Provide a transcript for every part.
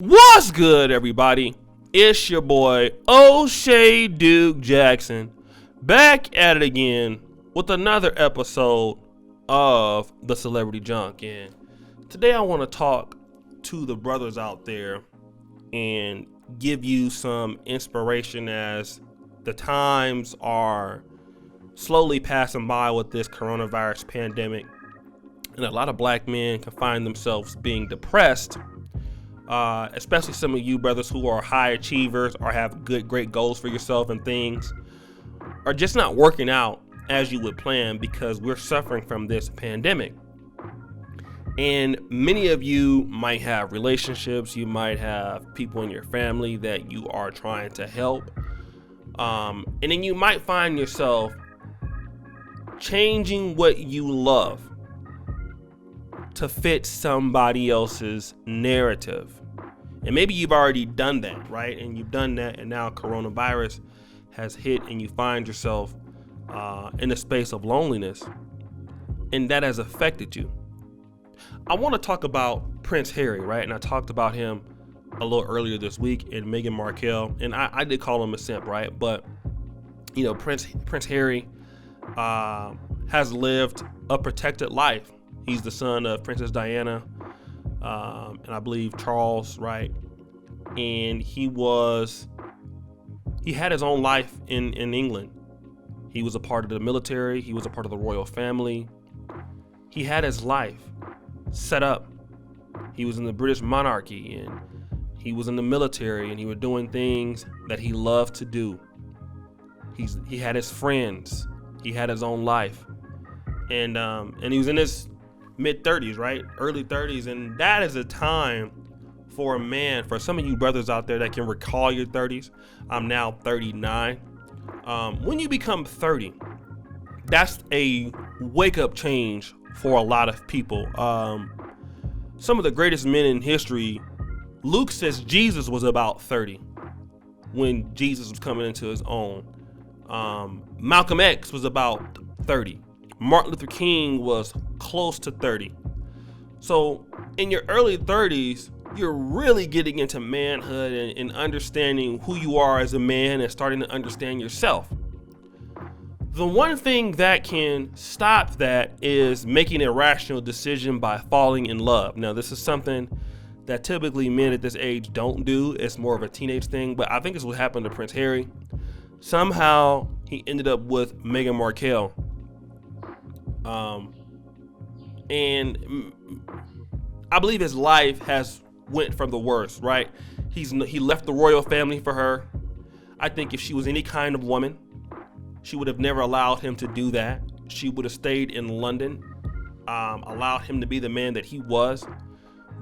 What's good, everybody? It's your boy O'Shea Duke Jackson, back at it again with another episode of the Celebrity Junk. And today I want to talk to the brothers out there and give you some inspiration as the times are slowly passing by with this coronavirus pandemic, and a lot of black men can find themselves being depressed. Especially some of you brothers who are high achievers or have great goals for yourself and things are just not working out as you would plan because we're suffering from this pandemic. And many of you might have relationships, you might have people in your family that you are trying to help. And then you might find yourself changing what you love to fit somebody else's narrative. And maybe you've already done that, right? And you've done that, and now coronavirus has hit and you find yourself in a space of loneliness, and that has affected you. I want to talk about Prince Harry, right? And I talked about him a little earlier this week, and Meghan Markle, and I did call him a simp, right? But you know, Prince Harry has lived a protected life. He's the son of Princess Diana, and I believe Charles, right? And he had his own life in England. He was a part of the military. He was a part of the royal family. He had his life set up. He was in the British monarchy, and he was in the military, and he was doing things that he loved to do. He had his friends. He had his own life, and he was in his mid-30s, right? Early 30s. And that is a time for a man, for some of you brothers out there that can recall your 30s. I'm now 39. When you become 30, that's a wake-up change for a lot of people. Some of the greatest men in history, Luke says Jesus was about 30 when Jesus was coming into his own. Malcolm X was about 30. Martin Luther King was close to 30. So in your early 30s, you're really getting into manhood and understanding who you are as a man and starting to understand yourself. The one thing that can stop that is making a rational decision by falling in love. Now, this is something that typically men at this age don't do. It's more of a teenage thing, but I think it's what happened to Prince Harry. Somehow he ended up with Meghan Markle. And I believe his life has went from the worst, right? He left the royal family for her. I think if she was any kind of woman, she would have never allowed him to do that. She would have stayed in London, allowed him to be the man that he was.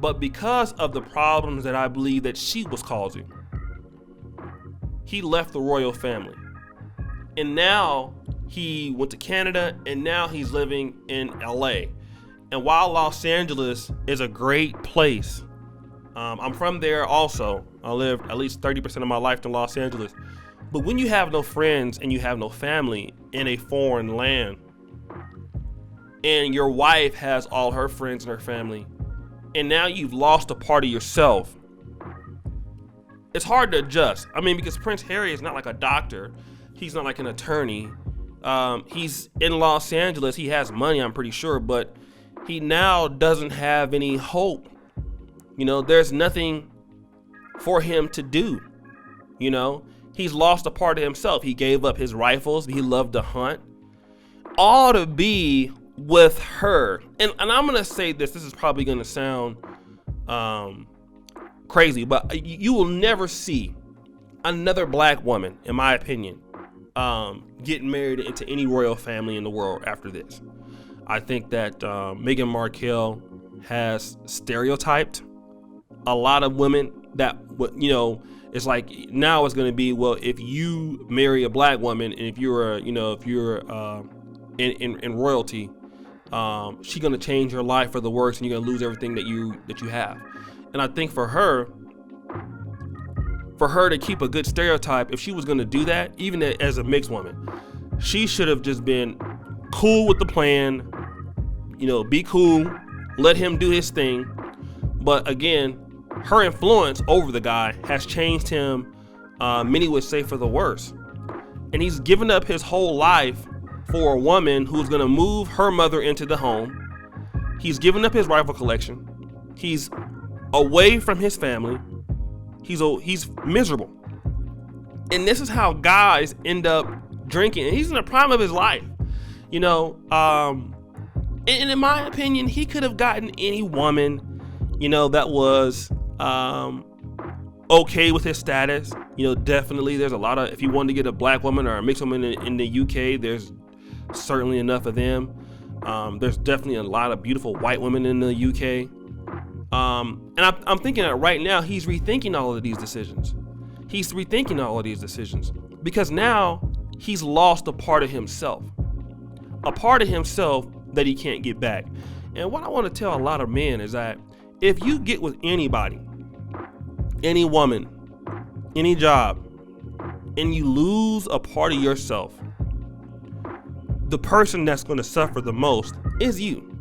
But because of the problems that I believe that she was causing, he left the royal family. And now he went to Canada, and now he's living in LA. And while Los Angeles is a great place, I'm from there also. I lived at least 30% of my life in Los Angeles. But when you have no friends and you have no family in a foreign land, and your wife has all her friends and her family, and now you've lost a part of yourself, it's hard to adjust. I mean, because Prince Harry is not like a doctor. He's not like an attorney. He's in Los Angeles. He has money, I'm pretty sure, but he now doesn't have any hope. You know, there's nothing for him to do. You know, he's lost a part of himself. He gave up his rifles. He loved to hunt. All to be with her. And I'm going to say this is probably going to sound crazy, but you will never see another black woman, in my opinion, getting married into any royal family in the world after this. I think that Meghan Markle has stereotyped a lot of women that, you know, it's like now it's going to be, well, if you marry a black woman and if you're in royalty, she's going to change your life for the worse and you're going to lose everything that you have. And I think for her to keep a good stereotype, if she was going to do that, even as a mixed woman, she should have just been cool with the plan, you know, be cool, let him do his thing. But again, her influence over the guy has changed him, many would say, for the worse. And he's given up his whole life for a woman who's going to move her mother into the home. He's given up his rifle collection. He's away from his family. He's miserable. And this is how guys end up drinking. And he's in the prime of his life. You know, and in my opinion, he could have gotten any woman, you know, that was okay with his status. You know, definitely there's a lot of, if you wanted to get a black woman or a mixed woman in the UK, there's certainly enough of them. There's definitely a lot of beautiful white women in the UK. And I'm thinking that right now he's rethinking all of these decisions. He's rethinking all of these decisions because now he's lost a part of himself that he can't get back. And what I want to tell a lot of men is that if you get with anybody, any woman, any job, and you lose a part of yourself, the person that's going to suffer the most is you.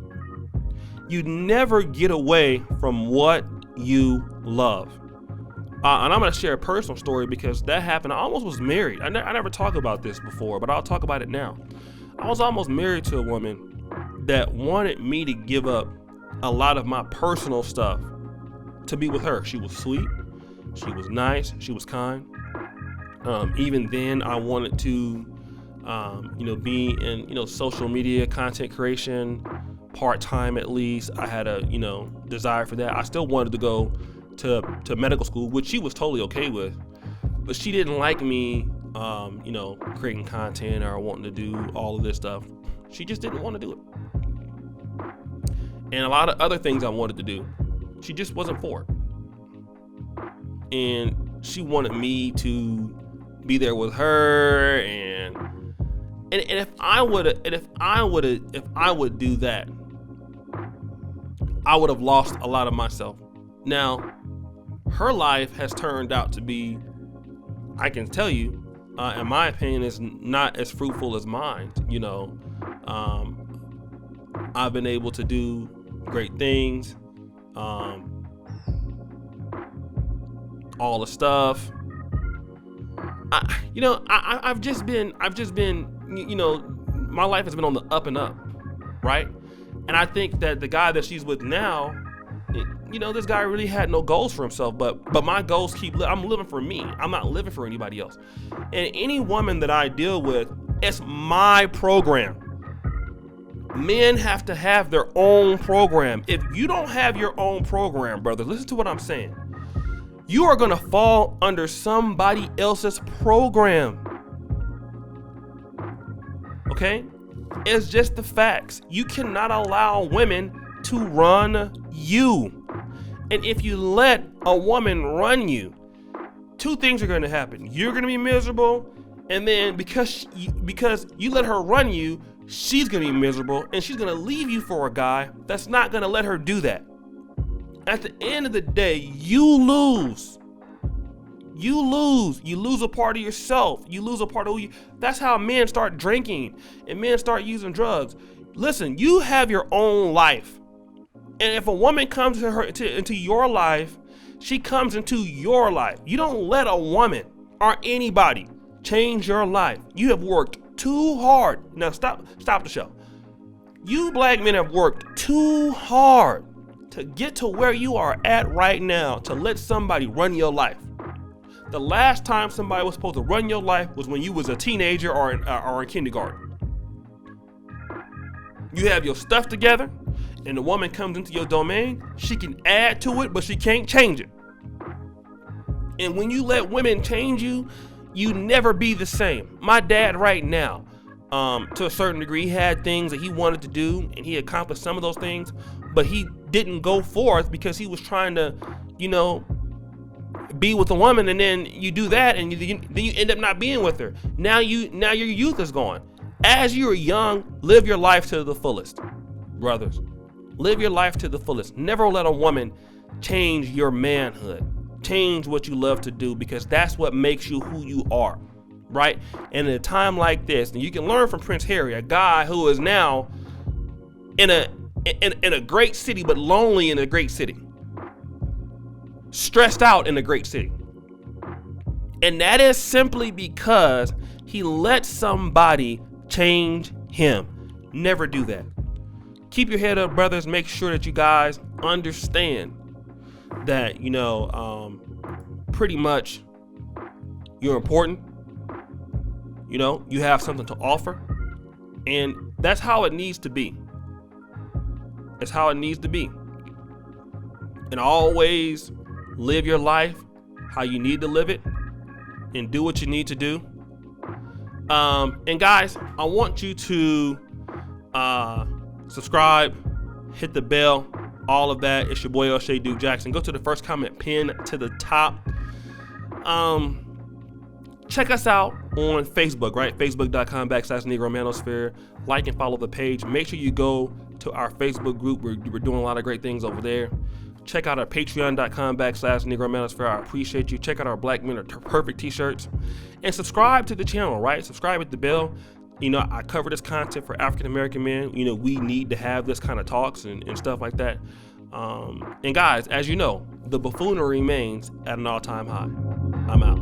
You never get away from what you love. And I'm going to share a personal story because that happened. I almost was married. I never talked about this before, but I'll talk about it now. I was almost married to a woman that wanted me to give up a lot of my personal stuff to be with her. She was sweet. She was nice. She was kind. Even then, I wanted to, be in, social media content creation, part-time at least. I had a, desire for that. I still wanted to go to medical school, which she was totally okay with, but she didn't like me, creating content or wanting to do all of this stuff. She just didn't want to do it. And a lot of other things I wanted to do, she just wasn't for it. And she wanted me to be there with her, and if I would do that, I would have lost a lot of myself. Now, her life has turned out to be, I can tell you, in my opinion, is not as fruitful as mine. I've been able to do great things, all the stuff. I've just been, my life has been on the up and up, right? And I think that the guy that she's with now, this guy really had no goals for himself, but my goals I'm living for me. I'm not living for anybody else. And any woman that I deal with, it's my program. Men have to have their own program. If you don't have your own program, brother, listen to what I'm saying. You are going to fall under somebody else's program. Okay? It's just the facts. You cannot allow women to run you. And if you let a woman run you, two things are going to happen. You're going to be miserable, and then because you let her run you, she's going to be miserable, and she's going to leave you for a guy that's not going to let her do that. At the end of the day, you lose. You lose a part of yourself. You lose a part of who you. That's how men start drinking and men start using drugs. Listen, you have your own life. And if a woman comes into your life, she comes into your life. You don't let a woman or anybody change your life. You have worked too hard. Now stop the show. You black men have worked too hard to get to where you are at right now to let somebody run your life. The last time somebody was supposed to run your life was when you was a teenager or in kindergarten. You have your stuff together, and the woman comes into your domain. She can add to it, but she can't change it. And when you let women change you, you never be the same. My dad right now, to a certain degree, he had things that he wanted to do, and he accomplished some of those things, but he didn't go forth because he was trying to, be with a woman, and then you do that, and then you end up not being with her. Now your youth is gone. As you're young, live your life to the fullest, brothers. Live your life to the fullest. Never let a woman change your manhood. Change what you love to do, because that's what makes you who you are, right? And in a time like this, and you can learn from Prince Harry, a guy who is now in a great city, but lonely in a great city. stressed out in a great city. And that is simply because he let somebody change him. Never do that. Keep your head up, brothers. Make sure that you guys understand that, pretty much you're important. You have something to offer. And that's how it needs to be. It's how it needs to be. And always live your life how you need to live it and do what you need to do. And guys, I want you to subscribe, hit the bell, all of that. It's your boy O'Shea Duke Jackson. Go to the first comment pinned to the top. Check us out on Facebook, right? Facebook.com/Negro Manosphere. Like and follow the page. Make sure you go to our Facebook group. We're doing a lot of great things over there. Check out our Patreon.com/Negro Manosphere. I appreciate you. Check out our Black Men Are Perfect t-shirts. And subscribe to the channel, right? Subscribe with the bell. I cover this content for African American men. We need to have this kind of talks and stuff like that. And guys, as you know, the buffoonery remains at an all-time high. I'm out.